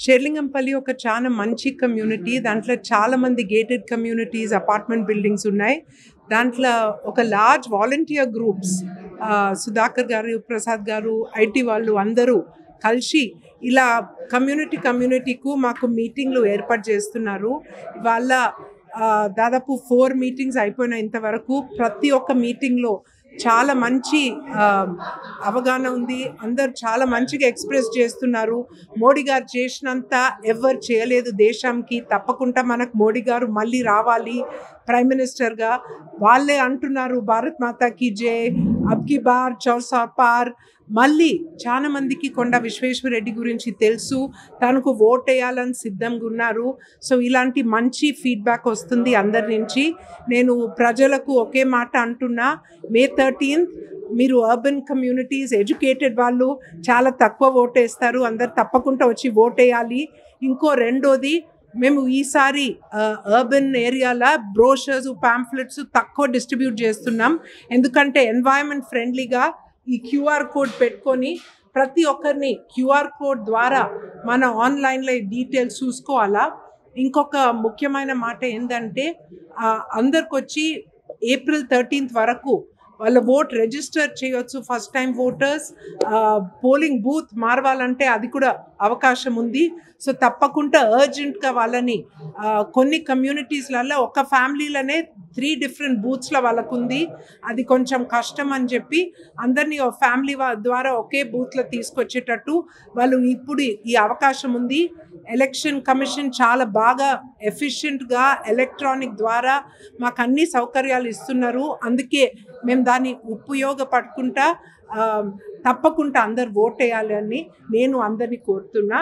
షేర్లింగంపల్లి ఒక చాలా మంచి కమ్యూనిటీ. దాంట్లో చాలామంది గేటెడ్ కమ్యూనిటీస్, అపార్ట్మెంట్ బిల్డింగ్స్ ఉన్నాయి. దాంట్లో ఒక లార్జ్ వాలంటీర్ గ్రూప్స్, సుధాకర్ గారు, ప్రసాద్ గారు, ఐటీ వాళ్ళు అందరూ కలిసి ఇలా కమ్యూనిటీకు మాకు మీటింగ్లు ఏర్పాటు చేస్తున్నారు. వాళ్ళ దాదాపు 4 మీటింగ్స్ అయిపోయినాయి ఇంతవరకు. ప్రతి ఒక్క మీటింగ్లో చాలా మంచి అవగాహన ఉంది. అందరు చాలా మంచిగా ఎక్స్ప్రెస్ చేస్తున్నారు. మోడీ గారు చేసినంత ఎవరు చేయలేదు దేశంకి. తప్పకుండా మనకు మోడీ గారు మళ్ళీ రావాలి ప్రైమ్ మినిస్టర్గా. వాళ్ళే అంటున్నారు భారత్ మాతాకి జై, అబ్కి బార్ 400 పార్. మళ్ళీ చాలా మందికి కొండ విశ్వేశ్వరరెడ్డి గురించి తెలుసు, తనకు ఓట్ వేయాలని సిద్ధంగా ఉన్నారు. సో ఇలాంటి మంచి ఫీడ్బ్యాక్ వస్తుంది అందరి నుంచి. నేను ప్రజలకు ఒకే మాట అంటున్నా, May 13th మీరు అర్బన్ కమ్యూనిటీస్, ఎడ్యుకేటెడ్ వాళ్ళు చాలా తక్కువ ఓటేస్తారు. అందరు తప్పకుండా వచ్చి ఓటేయాలి. ఇంకో రెండోది, మేము ఈసారి అర్బన్ ఏరియాలో బ్రోషర్స్, ప్యాంఫ్లెట్స్ తక్కువ డిస్ట్రిబ్యూట్ చేస్తున్నాం. ఎందుకంటే ఎన్వైరన్మెంట్ ఫ్రెండ్లీగా ఈ క్యూఆర్ కోడ్ పెట్టుకొని ప్రతి ఒక్కరిని క్యూఆర్ కోడ్ ద్వారా మన ఆన్లైన్లో డీటెయిల్స్ చూసుకోవాలా. ఇంకొక ముఖ్యమైన మాట ఏంటంటే, అందరికి వచ్చి April 13th వరకు వాళ్ళ ఓట్ రిజిస్టర్ చేయొచ్చు. First time voters polling booth మారవాలంటే అది కూడా అవకాశం ఉంది. సో తప్పకుండా అర్జెంట్గా వాళ్ళని కొన్ని కమ్యూనిటీస్లలో ఒక ఫ్యామిలీలోనే 3 డిఫరెంట్ బూత్స్లో వాళ్ళకు ఉంది. అది కొంచెం కష్టం అని చెప్పి అందరినీ ఫ్యామిలీ ద్వారా ఒకే బూత్లో తీసుకొచ్చేటట్టు వాళ్ళు ఇప్పుడు ఈ అవకాశం ఉంది. ఎలక్షన్ కమిషన్ చాలా బాగా ఎఫిషియెంట్గా ఎలక్ట్రానిక్ ద్వారా మాకు అన్ని సౌకర్యాలు ఇస్తున్నారు. అందుకే మేము దాన్ని ఉపయోగపడుకుంటా తప్పకుండా అందరు ఓట్ వేయాలని నేను అందరినీ కోరుతున్నా.